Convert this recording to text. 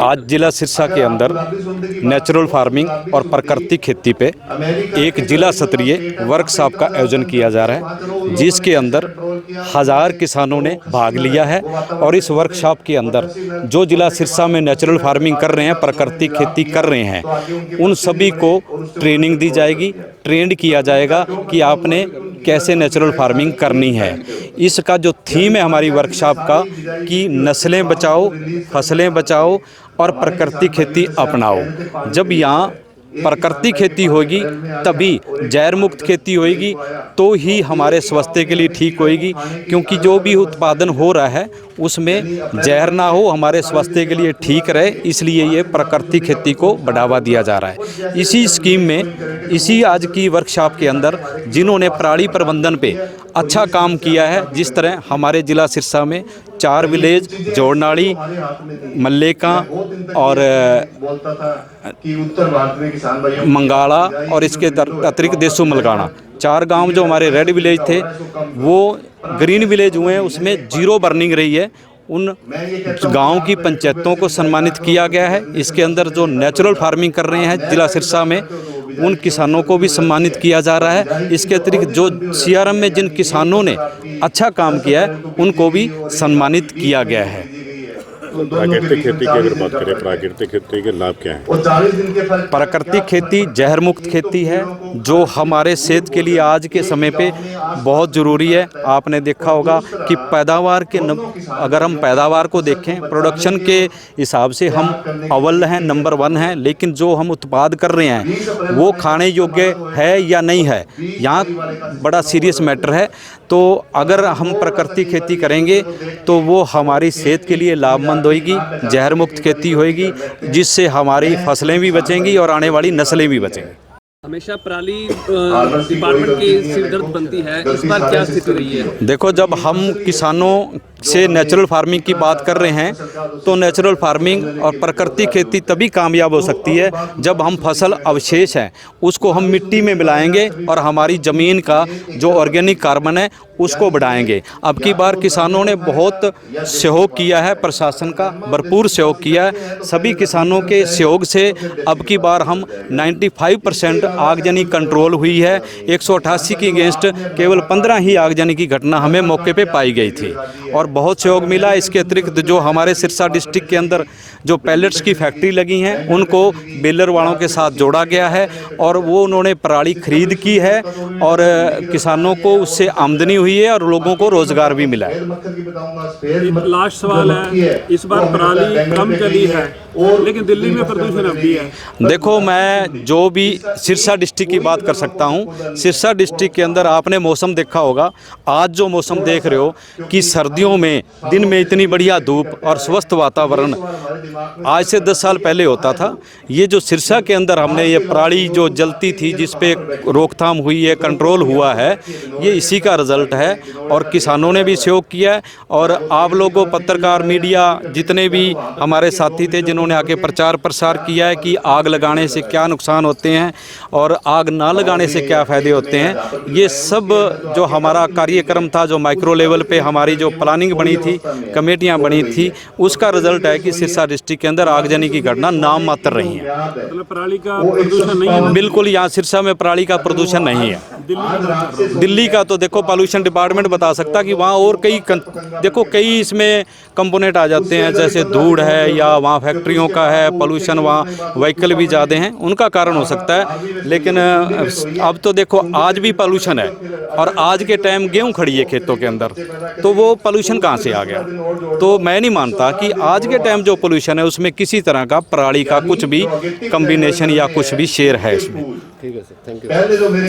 आज जिला सिरसा के अंदर नेचुरल फार्मिंग और प्राकृतिक खेती पे एक जिला स्तरीय वर्कशॉप का आयोजन किया जा रहा है, जिसके अंदर 1000 किसानों ने भाग लिया है। और इस वर्कशॉप के अंदर जो जिला सिरसा में नेचुरल फार्मिंग कर रहे हैं, प्राकृतिक खेती कर रहे हैं, उन सभी को ट्रेनिंग दी जाएगी, ट्रेंड किया जाएगा कि आपने कैसे नेचुरल फार्मिंग करनी है। इसका जो थीम है हमारी वर्कशॉप का कि नस्लें बचाओ, फसलें बचाओ और प्राकृतिक खेती अपनाओ। जब यहाँ प्राकृतिक खेती होगी तभी जहर मुक्त खेती होगी, तो ही हमारे स्वास्थ्य के लिए ठीक होएगी। क्योंकि जो भी उत्पादन हो रहा है उसमें जहर ना हो, हमारे स्वास्थ्य के लिए ठीक रहे, इसलिए ये प्राकृतिक खेती को बढ़ावा दिया जा रहा है। इसी स्कीम में, इसी आज की वर्कशॉप के अंदर जिन्होंने पराली प्रबंधन पे अच्छा काम किया है, जिस तरह हमारे ज़िला सिरसा में 4 विलेज जोड़नाड़ी, मल्लेका और मंगाड़ा और इसके अतिरिक्त देसू मलगाना, 4 गांव जो हमारे रेड विलेज थे वो ग्रीन विलेज हुए हैं, उसमें 0 बर्निंग रही है। उन गांव की पंचायतों को सम्मानित किया गया है। इसके अंदर जो नेचुरल फार्मिंग कर रहे हैं जिला सिरसा में, उन किसानों को भी सम्मानित किया जा रहा है। इसके अतिरिक्त जो सीआरएम में जिन किसानों ने अच्छा काम किया है उनको भी सम्मानित किया गया है। प्राकृतिक खेती की अगर बात करें, प्राकृतिक खेती के लाभ क्या हैं? प्राकृतिक खेती जहर मुक्त खेती है, जो हमारे सेहत के लिए आज के समय पे बहुत ज़रूरी है। आपने देखा होगा कि पैदावार के अगर हम पैदावार को देखें, प्रोडक्शन के हिसाब से हम अव्वल हैं, नंबर 1 हैं, लेकिन जो हम उत्पाद कर रहे हैं वो खाने योग्य है या नहीं है, यहाँ बड़ा सीरियस मैटर है। तो अगर हम प्राकृतिक खेती करेंगे तो वो हमारी सेहत के लिए लाभमंद होगी, जहर मुक्त खेती होगी, जिससे हमारी फसलें भी बचेंगी और आने वाली नस्लें भी बचेंगी। हमेशा पराली डिपार्टमेंट की सिरदर्द बनती है, इस बार क्या स्थिति रही है? देखो, जब हम किसानों से नेचुरल फार्मिंग की बात कर रहे हैं तो नेचुरल फार्मिंग और प्राकृतिक खेती तभी कामयाब हो सकती है जब हम फसल अवशेष हैं उसको हम मिट्टी में मिलाएंगे और हमारी ज़मीन का जो ऑर्गेनिक कार्बन है उसको बढ़ाएंगे। अब की बार किसानों ने बहुत सहयोग किया है, प्रशासन का भरपूर सहयोग किया है। सभी किसानों के सहयोग से अब की बार हम 95% आगजनी कंट्रोल हुई है। 188 की अगेंस्ट केवल 15 ही आगजनी की घटना हमें मौके पे पाई गई थी और बहुत सहयोग मिला। इसके अतिरिक्त जो हमारे सिरसा डिस्ट्रिक्ट के अंदर जो पैलेट्स की फैक्ट्री लगी हैं उनको बेलर वालों के साथ जोड़ा गया है और वो उन्होंने पराली खरीद की है और किसानों को उससे आमदनी हुई है और लोगों को रोजगार भी मिला है। लास्ट सवाल है, इस बार पराली कम चली है लेकिन दिल्ली में प्रदूषण अब भी है। देखो, मैं जो भी सिरसा डिस्ट्रिक्ट की बात कर सकता हूँ। सिरसा डिस्ट्रिक्ट के अंदर आपने मौसम देखा होगा, आज जो मौसम देख रहे हो कि सर्दियों में दिन में इतनी बढ़िया धूप और स्वस्थ वातावरण आज से 10 साल पहले होता था। ये जो सिरसा के अंदर हमने ये पराली जो जलती थी जिस पे रोकथाम हुई है, कंट्रोल हुआ है, ये इसी का रिजल्ट है और किसानों ने भी सहयोग किया है। और आप लोगों, पत्रकार, मीडिया, जितने भी हमारे साथी थे जिन्होंने आके प्रचार प्रसार किया है कि आग लगाने से क्या नुकसान होते हैं और आग ना लगाने से क्या फ़ायदे होते हैं, ये सब जो हमारा कार्यक्रम था, जो माइक्रो लेवल पे हमारी जो प्लानिंग बनी थी, कमेटियां बनी थी, उसका रिजल्ट है कि सिरसा डिस्ट्रिक्ट के अंदर आगजनी की घटना नाम मात्र रही है। मतलब पराली का प्रदूषण नहीं है? बिल्कुल, यहाँ सिरसा में पराली का प्रदूषण नहीं है। दिल्ली का तो देखो पॉल्यूशन डिपार्टमेंट बता सकता कि वहाँ और कई इसमें कंपोनेंट आ जाते हैं, जैसे धूड़ है या वहाँ फैक्ट्रियों का है पॉल्यूशन, वहाँ व्हीकल भी ज़्यादा हैं, उनका कारण हो सकता है। लेकिन अब तो देखो आज भी पॉल्यूशन है और आज के टाइम गेहूँ खड़ी है खेतों के अंदर, तो वो पॉल्यूशन कहाँ से आ गया? तो मैं नहीं मानता कि आज के टाइम जो पॉल्यूशन है उसमें किसी तरह का पराली का कुछ भी कम्बिनेशन या कुछ भी शेयर है इसमें। ठीक है सर, थैंक यू।